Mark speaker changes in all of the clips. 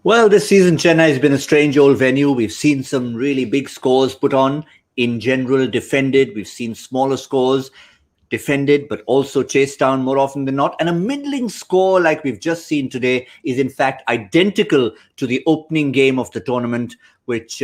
Speaker 1: Well, this season, Chennai has been a strange old venue. We've seen some really big scores put on, in general, defended. We've seen smaller scores defended, but also chased down more often than not. And a middling score like we've just seen today is, in fact, identical to the opening game of the tournament, which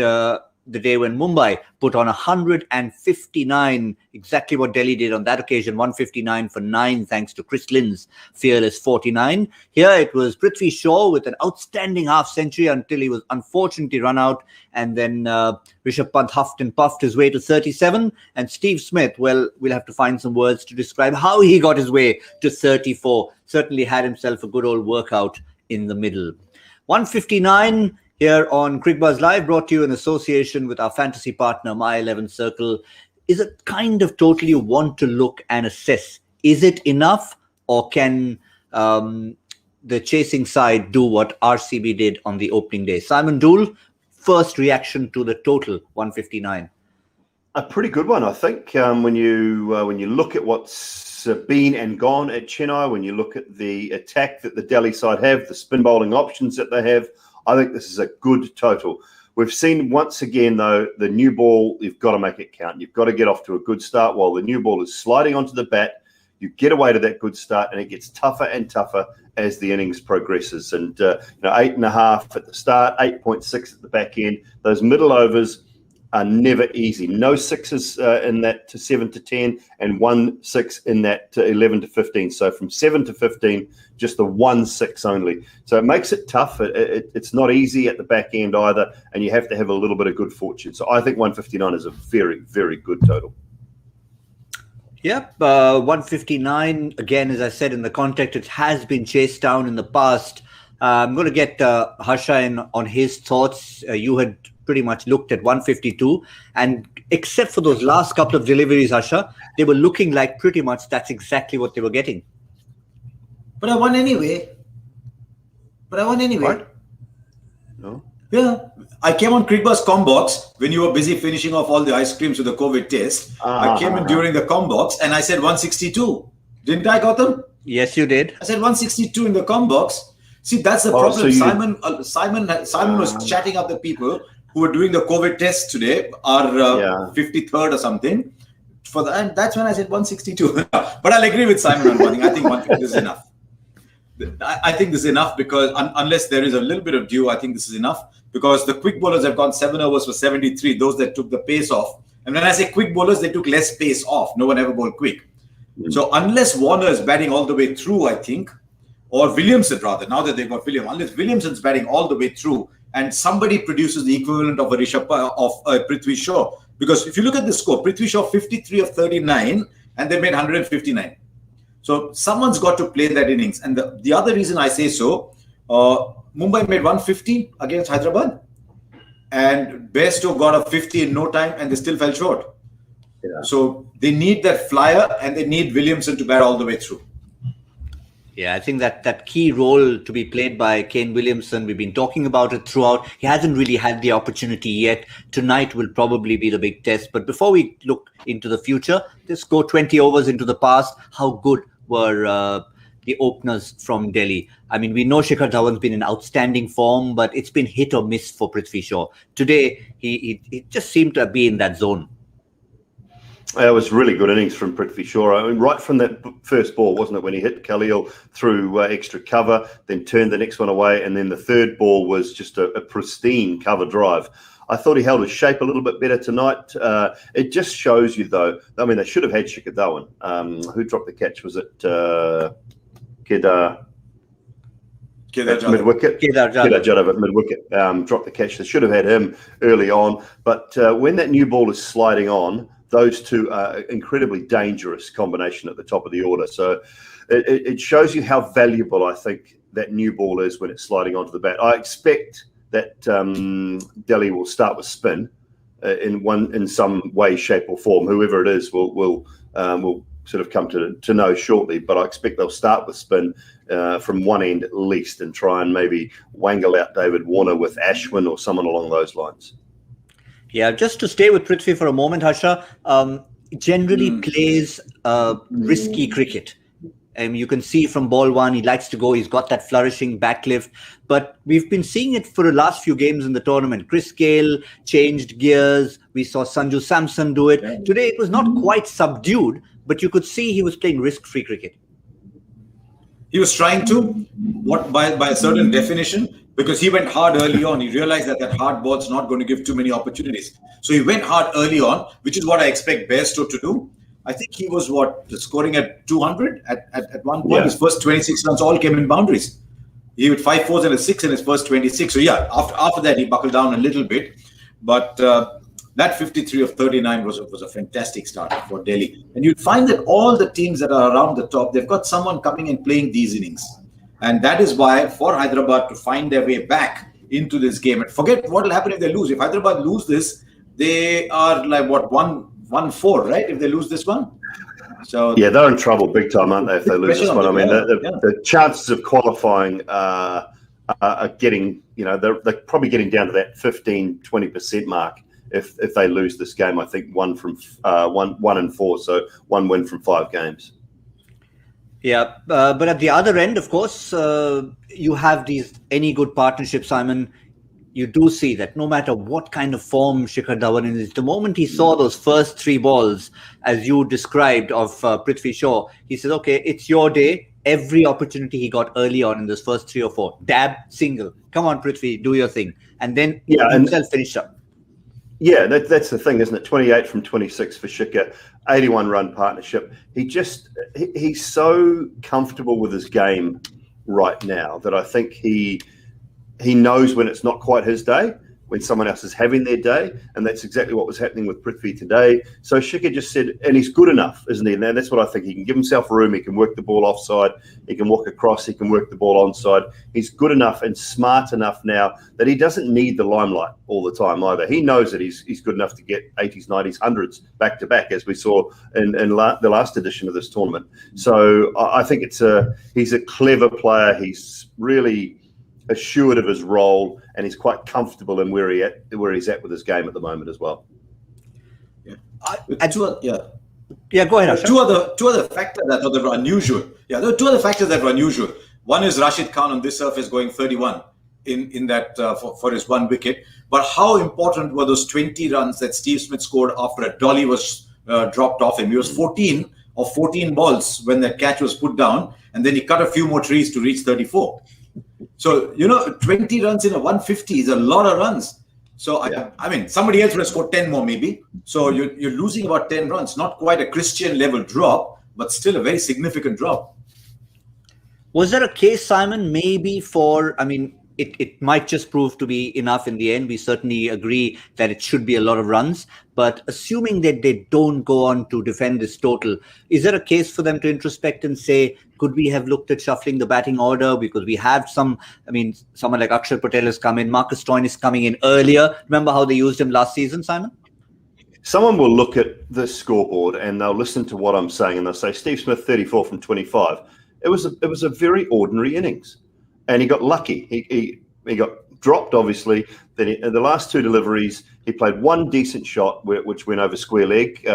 Speaker 1: the day when Mumbai put on 159, exactly what Delhi did on that occasion, 159 for 9, thanks to Chris Lynn's fearless 49. Here it was Prithvi Shaw with an outstanding half-century until he was unfortunately run out, and then Rishabh Pant huffed and puffed his way to 37, and Steve Smith, well, we'll have to find some words to describe how he got his way to 34. Certainly had himself a good old workout in the middle. 159 here on Cricbuzz Live, brought to you in association with our fantasy partner, My 11 Circle, is a kind of total you want to look and assess. Is it enough, or can the chasing side do what RCB did on the opening day? Simon Doull, first reaction to the total 159.
Speaker 2: A pretty good one, I think. When you look at what's been and gone at Chennai, when you look at the attack that the Delhi side have, the spin bowling options that they have, I think this is a good total. We've seen once again, though, the new ball, you've got to make it count. You've got to get off to a good start. While the new ball is sliding onto the bat, you get away to that good start, and it gets tougher and tougher as the innings progresses. And 8.5 at the start, 8.6 at the back end. Those middle overs are never easy. No sixes in that to 7 to 10, and 1 6 in that to 11 to 15. So from 7 to 15, just the 1 6 only. So it makes it tough. It's not easy at the back end either, and you have to have a little bit of good fortune. So I think 159 is a very, very good total.
Speaker 1: Yep, 159, again, as I said, in the context, it has been chased down in the past. I'm going to get Harsha in on his thoughts. You had pretty much looked at 152, and except for those last couple of deliveries, Harsha, they were looking like pretty much that's exactly what they were getting.
Speaker 3: But I won anyway.
Speaker 2: What? No?
Speaker 3: Yeah. I came on Cricbuzz Combox when you were busy finishing off all the ice creams with the COVID test. I came in during the Combox and I said 162. Didn't I, Gautam?
Speaker 1: Yes, you did.
Speaker 3: I said 162 in the Combox. See, that's the problem. So Simon was chatting up the people who were doing the COVID test today, are 53rd or something. And that's when I said 162. But I'll agree with Simon on one thing. I think 150 is enough. I think this is enough because unless there is a little bit of due, I think this is enough because the quick bowlers have gone 7 overs for 73, those that took the pace off. And when I say quick bowlers, they took less pace off. No one ever bowled quick. So unless Warner is batting all the way through, I think, or Williamson rather, now that they've got unless Williamson's batting all the way through and somebody produces the equivalent of a Prithvi Shaw. Because if you look at the score, Prithvi Shaw 53 of 39 and they made 159. So someone's got to play that innings. And the other reason I say so, Mumbai made 150 against Hyderabad and Bairstow got a 50 in no time and they still fell short. Yeah. So they need that flyer and they need Williamson to bat all the way through.
Speaker 1: Yeah, I think that key role to be played by Kane Williamson, we've been talking about it throughout. He hasn't really had the opportunity yet. Tonight will probably be the big test. But before we look into the future, let's go 20 overs into the past. How good were the openers from Delhi? I mean, we know Shikhar Dhawan's been in outstanding form, but it's been hit or miss for Prithvi Shaw. Today, he just seemed to be in that zone.
Speaker 2: It was really good innings from Prithvi Shaw. I mean, right from that first ball, wasn't it, when he hit Khalil through extra cover, then turned the next one away, and then the third ball was just a pristine cover drive. I thought he held his shape a little bit better tonight. It just shows you, though, I mean, they should have had Shikhar Dhawan. Who dropped the catch? Was it Kedar mid-wicket? Kedar Jadhav at mid-wicket dropped the catch. They should have had him early on. But when that new ball is sliding on, those two are incredibly dangerous combination at the top of the order. So it shows you how valuable I think that new ball is when it's sliding onto the bat. I expect that Delhi will start with spin in some way, shape, or form. Whoever it is will sort of come to know shortly. But I expect they'll start with spin from one end at least and try and maybe wangle out David Warner with Ashwin or someone along those lines.
Speaker 1: Yeah, just to stay with Prithvi for a moment, Harsha, generally plays risky cricket. You can see from ball one, he likes to go. He's got that flourishing backlift. But we've been seeing it for the last few games in the tournament. Chris Gale changed gears. We saw Sanju Samson do it. Today, it was not quite subdued, but you could see he was playing risk-free cricket.
Speaker 3: He was trying to, by a certain definition, because he went hard early on. He realized that hard ball's not going to give too many opportunities. So he went hard early on, which is what I expect Bairstow to do. I think he was scoring at 200 at one point. Yeah. His first 26 runs all came in boundaries. He had 5 fours and a 6 in his first 26. So yeah, after that he buckled down a little bit, but that 53 of 39 was a fantastic start for Delhi. And you'd find that all the teams that are around the top, they've got someone coming and playing these innings, and that is why for Hyderabad to find their way back into this game. And forget what will happen if they lose. If Hyderabad lose this, they are like 1-4, right? If they lose this one. So
Speaker 2: yeah, they're in trouble big time, aren't they, if they lose this one? I mean, the chances of qualifying are getting, they're probably getting down to that 15-20% mark if they lose this game. I think 1 and 4, so 1 win from 5 games.
Speaker 1: Yeah, but at the other end, of course, you have any good partnership, Simon. You do see that no matter what kind of form Shikhar Dhawan is, the moment he saw those first 3 balls, as you described, of Prithvi Shaw, he said, okay, it's your day. Every opportunity he got early on in those first 3 or 4, dab, single. Come on, Prithvi, do your thing. And then himself finished up.
Speaker 2: Yeah, that's the thing, isn't it? 28 from 26 for Shikhar, 81-run partnership. He's so comfortable with his game right now that I think he knows when it's not quite his day, when someone else is having their day, and that's exactly what was happening with Prithvi today. So Shikhar just said, and he's good enough, isn't he? And that's what I think. He can give himself room. He can work the ball offside. He can walk across. He can work the ball onside. He's good enough and smart enough now that he doesn't need the limelight all the time either. He knows that he's good enough to get 80s, 90s, 100s back to back, as we saw in the last edition of this tournament. So I think he's a clever player. He's really assured of his role, and he's quite comfortable in where he's at with his game at the moment as well.
Speaker 3: Yeah, go
Speaker 1: ahead. Harsha.
Speaker 3: Two other factors that were unusual. Yeah, there are 2 other factors that were unusual. One is Rashid Khan on this surface going 31 in that for his 1 wicket. But how important were those 20 runs that Steve Smith scored after a dolly was dropped off him? He was 14 balls when that catch was put down, and then he cut a few more trees to reach 34. So, 20 runs in a 150 is a lot of runs. So, I mean, somebody else would have scored 10 more maybe. So, you're losing about 10 runs. Not quite a Christian level drop, but still a very significant drop.
Speaker 1: Was there a case, Simon, maybe it might just prove to be enough in the end. We certainly agree that it should be a lot of runs. But assuming that they don't go on to defend this total, is there a case for them to introspect and say, could we have looked at shuffling the batting order? Because we have someone like Akshar Patel has come in. Marcus Stoinis is coming in earlier. Remember how they used him last season, Simon?
Speaker 2: Someone will look at the scoreboard and they'll listen to what I'm saying and they'll say, Steve Smith, 34 from 25. It was a very ordinary innings. And he got lucky. He got dropped, obviously. Then in the last 2 deliveries, he played 1 decent shot, which went over square leg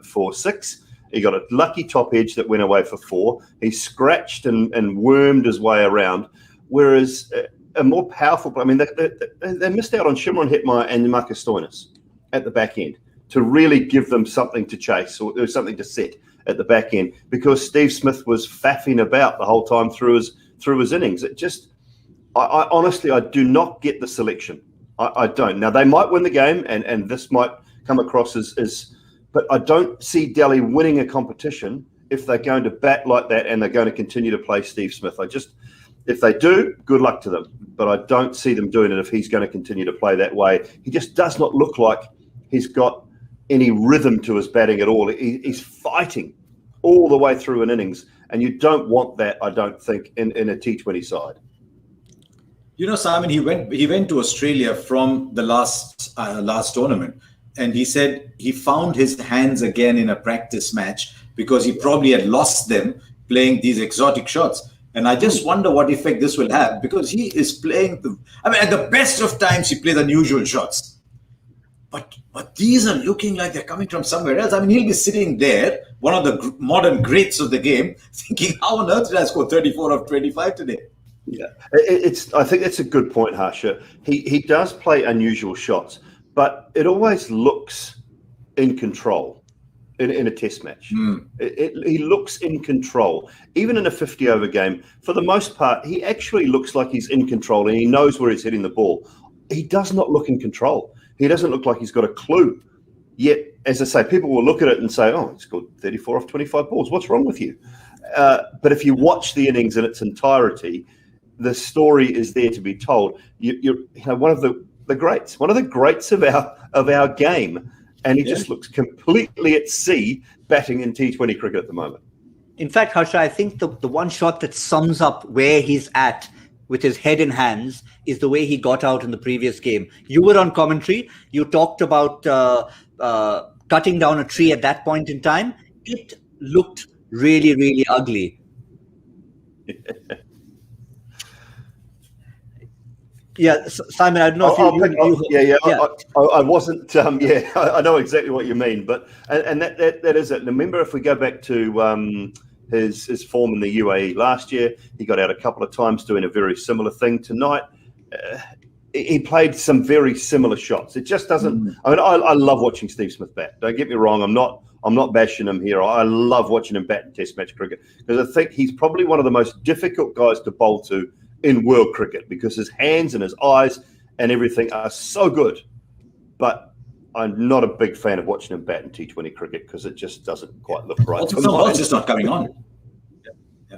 Speaker 2: for 6. He got a lucky top edge that went away for 4. He scratched and wormed his way around. Whereas a more powerful, they missed out on Shimron Hetmeyer and Marcus Stoinis at the back end to really give them something to chase or something to set at the back end, because Steve Smith was faffing about the whole time through his innings. It just, I honestly, I do not get the selection. I don't. Now, they might win the game, and this might come across as, but I don't see Delhi winning a competition if they're going to bat like that and they're going to continue to play Steve Smith. If they do, good luck to them. But I don't see them doing it if he's going to continue to play that way. He just does not look like he's got any rhythm to his batting at all. He's fighting all the way through an innings, and you don't want that, I don't think, in a T20 side.
Speaker 3: Simon, he went to Australia from the last tournament, and he said he found his hands again in a practice match because he probably had lost them playing these exotic shots. And I just wonder what effect this will have, because he is playing at the best of times he plays unusual shots. But these are looking like they're coming from somewhere else. I mean, he'll be sitting there, one of the modern greats of the game, thinking, how on earth did I score 34 of 25 today?
Speaker 2: Yeah, I think that's a good point, Harsha. He does play unusual shots, but it always looks in control in a test match. He looks in control. Even in a 50-over game, for the most part, he actually looks like he's in control and he knows where he's hitting the ball. He does not look in control. He doesn't look like he's got a clue. Yet, as I say, people will look at it and say, oh, he's scored 34 off 25 balls. What's wrong with you? But if you watch the innings in its entirety, the story is there to be told. You're one of the greats, of our game, and he just looks completely at sea batting in T20 cricket at the moment.
Speaker 1: In fact, Harsha, I think the one shot that sums up where he's at with his head in hands is the way he got out in the previous game. You were on commentary. You talked about cutting down a tree at that point in time. It looked really, really ugly. Yeah, Simon, I don't know if
Speaker 2: I wasn't. I know exactly what you mean, but and that is it. Remember, if we go back to his form in the UAE last year, he got out a couple of times doing a very similar thing. Tonight, he played some very similar shots. It just doesn't. I mean, I love watching Steve Smith bat. Don't get me wrong. I'm not bashing him here. I love watching him bat in Test match cricket because I think he's probably one of the most difficult guys to bowl to in world cricket because his hands and his eyes and everything are so good. But I'm not a big fan of watching him bat in T20 cricket because it just doesn't quite look right.
Speaker 3: Ball's just not coming on.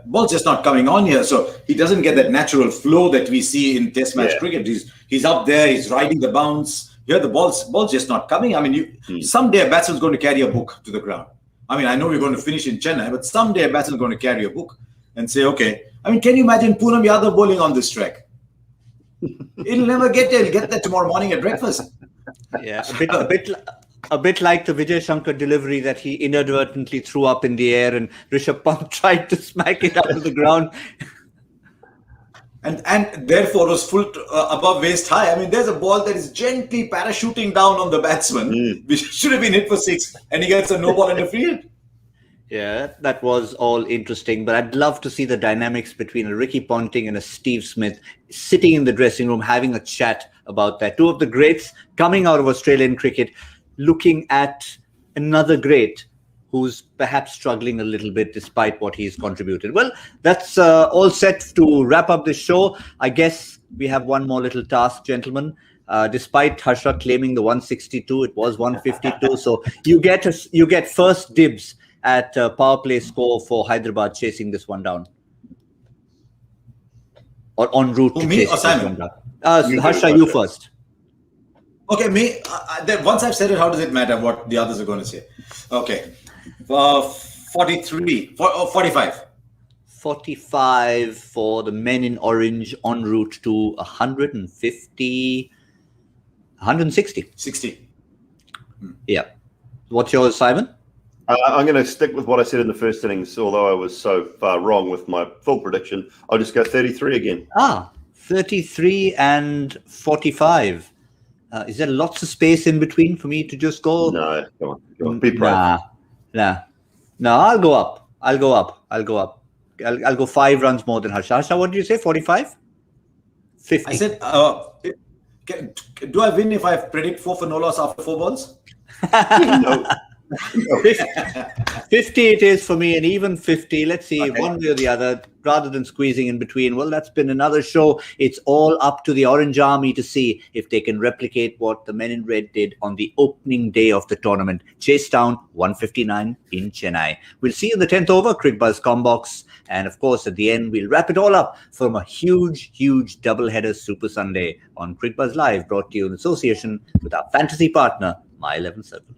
Speaker 3: Ball's just not coming on here. So he doesn't get that natural flow that we see in Test match cricket. He's up there, he's riding the bounce. Here the ball's just not coming. I mean, someday a batsman's going to carry a book to the ground. I mean, I know we're going to finish in Chennai, but someday a batsman's going to carry a book and say, okay. I mean, can you imagine Poonam Yadav bowling on this track? He'll never get there. He'll get there tomorrow morning at breakfast.
Speaker 1: Yeah, a bit like the Vijay Shankar delivery that he inadvertently threw up in the air and Rishabh Pant tried to smack it out of the ground.
Speaker 3: And therefore was full above waist high. I mean, there's a ball that is gently parachuting down on the batsman, which should have been hit for 6, and he gets a no ball in the field.
Speaker 1: Yeah, that was all interesting, but I'd love to see the dynamics between a Ricky Ponting and a Steve Smith sitting in the dressing room having a chat about that. Two of the greats coming out of Australian cricket, looking at another great who's perhaps struggling a little bit despite what he's contributed. Well, that's all set to wrap up this show. I guess we have one more little task, gentlemen. Despite Harsha claiming the 162, it was 152. So you get first dibs at power play score for Hyderabad chasing this one down. Or en route to
Speaker 3: me or Simon?
Speaker 1: Harsha, you first.
Speaker 3: Okay, me. Once I've said it, how does it matter what the others are going to say? Okay. 43, 45.
Speaker 1: 45 for the men in orange en route to 150, 160.
Speaker 3: 60.
Speaker 1: Yeah. What's yours, Simon?
Speaker 2: I'm going to stick with what I said in the first innings, although I was so far wrong with my full prediction. I'll just go 33 again.
Speaker 1: 33 and 45. Is there lots of space in between for me to just go?
Speaker 2: No, come on. Be brave.
Speaker 1: No, I'll go up. I'll go 5 runs more than Harsha. Harsha, what did you say? 45? 50.
Speaker 3: I said, do I win if I predict 4 for no loss after 4 balls?
Speaker 2: No.
Speaker 1: 50 it is for me, and even 50, let's see, one way or the other, rather than squeezing in between. Well, that's been another show. It's all up to the Orange Army to see if they can replicate what the men in red did on the opening day of the tournament. Chase down 159 in Chennai. We'll see you in the 10th over, Cricbuzz Combox. And of course, at the end, we'll wrap it all up from a huge double-header Super Sunday on Cricbuzz Live, brought to you in association with our fantasy partner, My 11 Circle.